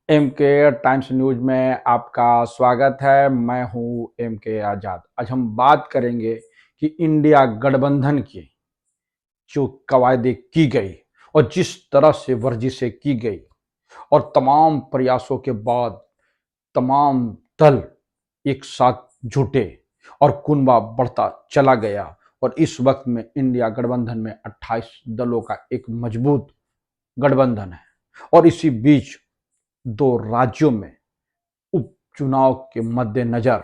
M के times news में आपका स्वागत है। मैं हूं एम के आजाद। आज हम बात करेंगे कि इंडिया गठबंधन की जो कवायदे की गई और जिस तरह से वर्जिशें की गई और तमाम प्रयासों के बाद तमाम दल एक साथ जुटे और कुनबा बढ़ता चला गया और इस वक्त में इंडिया गठबंधन में 28 दलों का एक मजबूत गठबंधन है। और इसी बीच दो राज्यों में उपचुनाव के मद्देनजर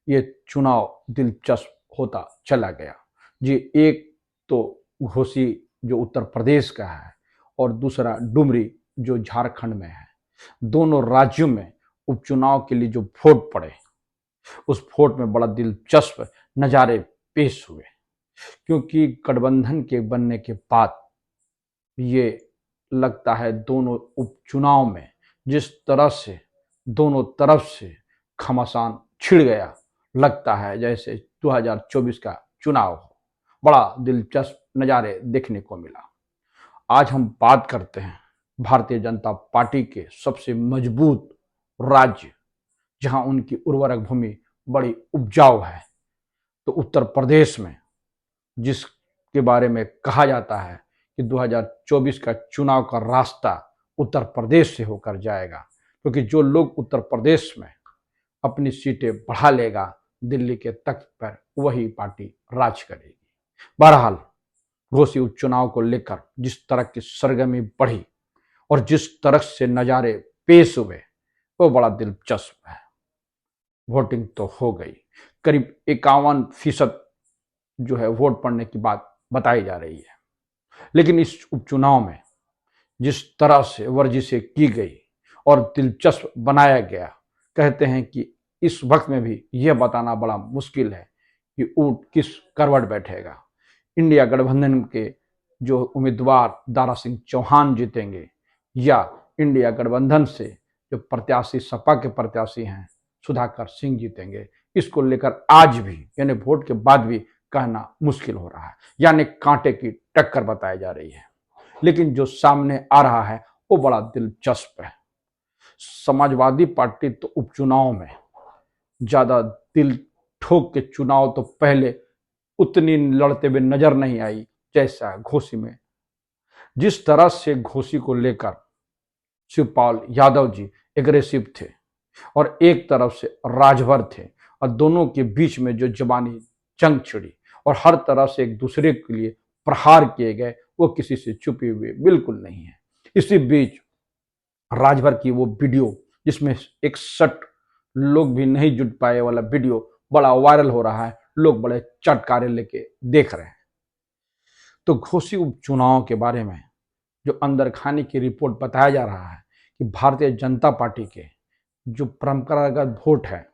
ये चुनाव दिलचस्प होता चला गया जी। एक तो घोसी जो उत्तर प्रदेश का है और दूसरा डुमरी जो झारखंड में है। दोनों राज्यों में उपचुनाव के लिए जो वोट पड़े उस वोट में बड़ा दिलचस्प नज़ारे पेश हुए, क्योंकि गठबंधन के बनने के बाद ये लगता है दोनों उपचुनाव में जिस तरह से दोनों तरफ से घमासान छिड़ गया, लगता है जैसे 2024 का चुनाव हो। बड़ा दिलचस्प नज़ारे देखने को मिला। आज हम बात करते हैं भारतीय जनता पार्टी के सबसे मजबूत राज्य जहां उनकी उर्वरक भूमि बड़ी उपजाऊ है, तो उत्तर प्रदेश में, जिसके बारे में कहा जाता है कि 2024 का चुनाव का रास्ता उत्तर प्रदेश से होकर जाएगा, क्योंकि जो लोग उत्तर प्रदेश में अपनी सीटें बढ़ा लेगा दिल्ली के तख्त पर, वही पार्टी राज करेगी। बहरहाल घोसी उपचुनाव को लेकर जिस तरह की सरगर्मी बढ़ी और जिस तरह से नज़ारे पेश हुए वो बड़ा दिलचस्प है। वोटिंग तो हो गई, करीब 51% जो है वोट पड़ने की बात बताई जा रही है, लेकिन इस उपचुनाव में जिस तरह से वर्जिशें की गई और दिलचस्प बनाया गया, कहते हैं कि इस वक्त में भी यह बताना बड़ा मुश्किल है कि ऊंट किस करवट बैठेगा। इंडिया गठबंधन के जो उम्मीदवार दारा सिंह चौहान जीतेंगे या इंडिया गठबंधन से जो प्रत्याशी सपा के प्रत्याशी हैं सुधाकर सिंह जीतेंगे, इसको लेकर आज भी यानी वोट के बाद भी कहना मुश्किल हो रहा है, यानी कांटे की टक्कर बताई जा रही है। लेकिन जो सामने आ रहा है वो बड़ा दिलचस्प है। समाजवादी पार्टी तो उपचुनाव में ज्यादा दिल ठोक के चुनाव तो पहले उतनी लड़ते हुए नजर नहीं आई जैसा घोसी में। जिस तरह से घोसी को लेकर शिवपाल यादव जी एग्रेसिव थे और एक तरफ से राजभर थे और दोनों के बीच में जो जबानी जंग छिड़ी और हर तरह से एक दूसरे के लिए प्रहार किए गए, वो किसी से छुपे हुए बिल्कुल नहीं है। इसी बीच राजभर की वो वीडियो जिसमें 61 लोग भी नहीं जुट पाए वाला वीडियो बड़ा वायरल हो रहा है, लोग बड़े चटकारे लेके देख रहे हैं। तो घोसी उपचुनाव के बारे में जो अंदर खाने की रिपोर्ट बताया जा रहा है कि भारतीय जनता पार्टी के जो परंपरागत वोट है,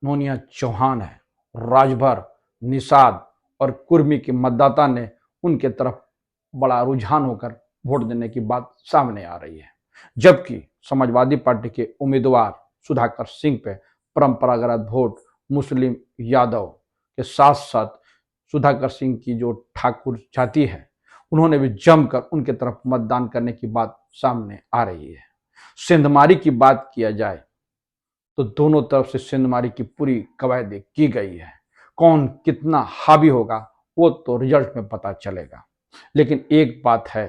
नोनिया चौहान है, राजभर, निषाद और कुर्मी के मतदाता ने उनके तरफ बड़ा रुझान होकर वोट देने की बात सामने आ रही है। जबकि समाजवादी पार्टी के उम्मीदवार सुधाकर सिंह पे परंपरागत वोट मुस्लिम यादव के साथ साथ सुधाकर सिंह की जो ठाकुर जाति है उन्होंने भी जमकर उनके तरफ मतदान करने की बात सामने आ रही है। सेंधमारी की बात किया जाए तो दोनों तरफ से सेंधमारी की पूरी कवायदे की गई है। कौन कितना हावी होगा वो तो रिजल्ट में पता चलेगा। लेकिन एक बात है,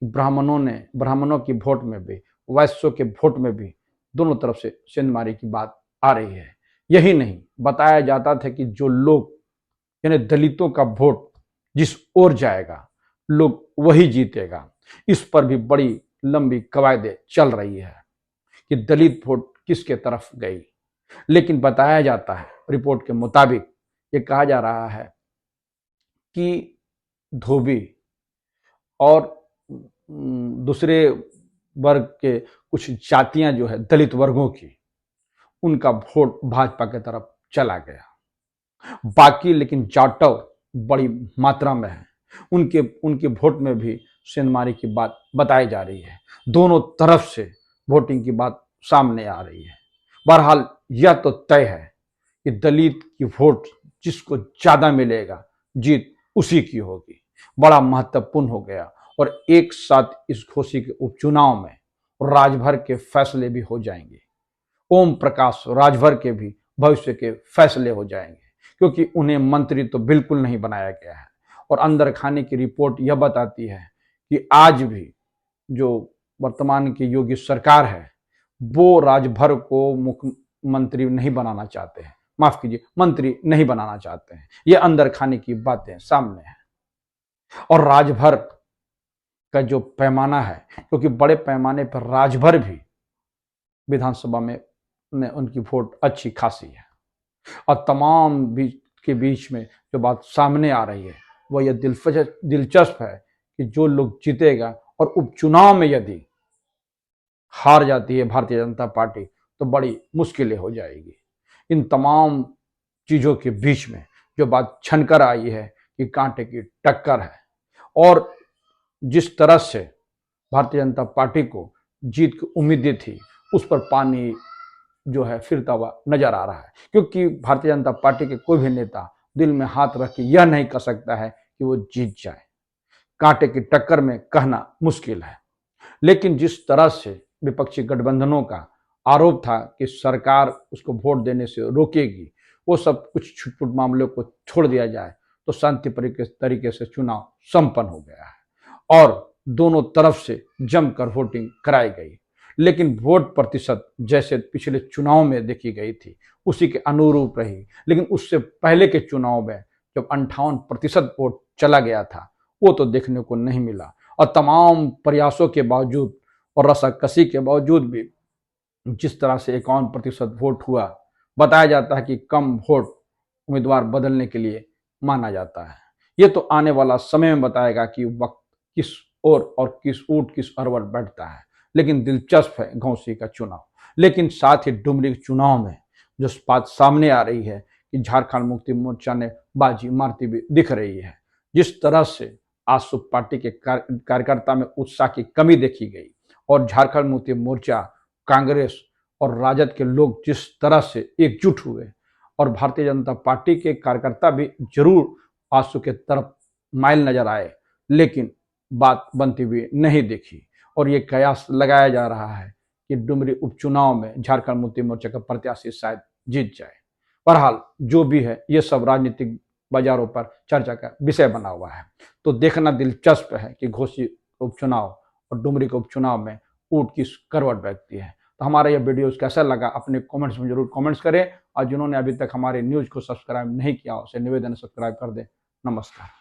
ब्राह्मणों की वोट में भी, वैश्यों के वोट में भी दोनों तरफ से सेंधमारी की बात आ रही है। यही नहीं, बताया जाता था कि जो लोग यानी दलितों का वोट जिस ओर जाएगा लोग वही जीतेगा। इस पर भी बड़ी लंबी कवायदे चल रही है कि दलित वोट किसके तरफ गई। लेकिन बताया जाता है, रिपोर्ट के मुताबिक ये कहा जा रहा है कि धोबी और दूसरे वर्ग के कुछ जातियां जो है दलित वर्गों की, उनका वोट भाजपा की तरफ चला गया। बाकी लेकिन जाटव बड़ी मात्रा में है, उनके उनके वोट में भी सेंधमारी की बात बताई जा रही है। दोनों तरफ से वोटिंग की बात सामने आ रही है। बहरहाल यह तो तय है कि दलित की वोट जिसको ज्यादा मिलेगा जीत उसी की होगी। बड़ा महत्वपूर्ण हो गया और एक साथ इस घोसी के उपचुनाव में राजभर के फैसले भी हो जाएंगे। ओम प्रकाश राजभर के भी भविष्य के फैसले हो जाएंगे, क्योंकि उन्हें मंत्री तो बिल्कुल नहीं बनाया गया है। और अंदर खाने की रिपोर्ट यह बताती है कि आज भी जो वर्तमान की योगी सरकार है वो राजभर को मुख्यमंत्री नहीं बनाना चाहते हैं, माफ कीजिए, मंत्री नहीं बनाना चाहते हैं। ये अंदर खाने की बातें सामने हैं। और राजभर का जो पैमाना है, क्योंकि बड़े पैमाने पर राजभर भी विधानसभा में उनकी वोट अच्छी खासी है। और तमाम के बीच में जो बात सामने आ रही है वह यह दिलचस्प है कि जो लोग जीतेगा और उपचुनाव में यदि हार जाती है भारतीय जनता पार्टी तो बड़ी मुश्किलें हो जाएगी। इन तमाम चीजों के बीच में जो बात छनकर आई है कि कांटे की टक्कर है, और जिस तरह से भारतीय जनता पार्टी को जीत की उम्मीदें थी उस पर पानी जो है फिरता हुआ नजर आ रहा है। क्योंकि भारतीय जनता पार्टी के कोई भी नेता दिल में हाथ रख के यह नहीं कह सकता है कि वो जीत जाए। कांटे की टक्कर में कहना मुश्किल है। लेकिन जिस तरह से विपक्षी गठबंधनों का आरोप था कि सरकार उसको वोट देने से रोकेगी, वो सब कुछ छुटपुट मामलों को छोड़ दिया जाए तो शांति तरीके से चुनाव संपन्न हो गया है और दोनों तरफ से जमकर वोटिंग कराई गई। लेकिन वोट प्रतिशत जैसे पिछले चुनाव में देखी गई थी उसी के अनुरूप रही। लेकिन उससे पहले के चुनाव में जब 58% वोट चला गया था वो तो देखने को नहीं मिला। और तमाम प्रयासों के बावजूद और रस्साकसी के बावजूद भी जिस तरह से 51% वोट हुआ, बताया जाता है कि कम वोट उम्मीदवार बदलने के लिए माना जाता है। ये तो आने वाला समय में बताएगा कि वक्त किस ओर और किस ऊंट किस अरवर बैठता है। लेकिन दिलचस्प है घोंसी का चुनाव। लेकिन साथ ही डुमरी के चुनाव में जो बात सामने आ रही है कि झारखंड मुक्ति मोर्चा ने बाजी मारती भी दिख रही है। जिस तरह से आजसू पार्टी के कार्यकर्ता में उत्साह की कमी देखी गई और झारखंड मुक्ति मोर्चा, कांग्रेस और राजद के लोग जिस तरह से एकजुट हुए और भारतीय जनता पार्टी के कार्यकर्ता भी जरूर आजसू के तरफ माइल नजर आए, लेकिन बात बनती हुई नहीं देखी। और ये कयास लगाया जा रहा है कि डुमरी उपचुनाव में झारखंड मुक्ति मोर्चा का प्रत्याशी शायद जीत जाए। बहरहाल जो भी है ये सब राजनीतिक बाजारों पर चर्चा का विषय बना हुआ है। तो देखना दिलचस्प है कि घोसी उपचुनाव और डुमरी के उपचुनाव में ऊंट की करवट बैठती है। तो हमारा यह वीडियो कैसा लगा अपने कमेंट्स में जरूर कमेंट्स करें। और जिन्होंने अभी तक हमारे न्यूज को सब्सक्राइब नहीं किया उसे निवेदन सब्सक्राइब कर दें। नमस्कार।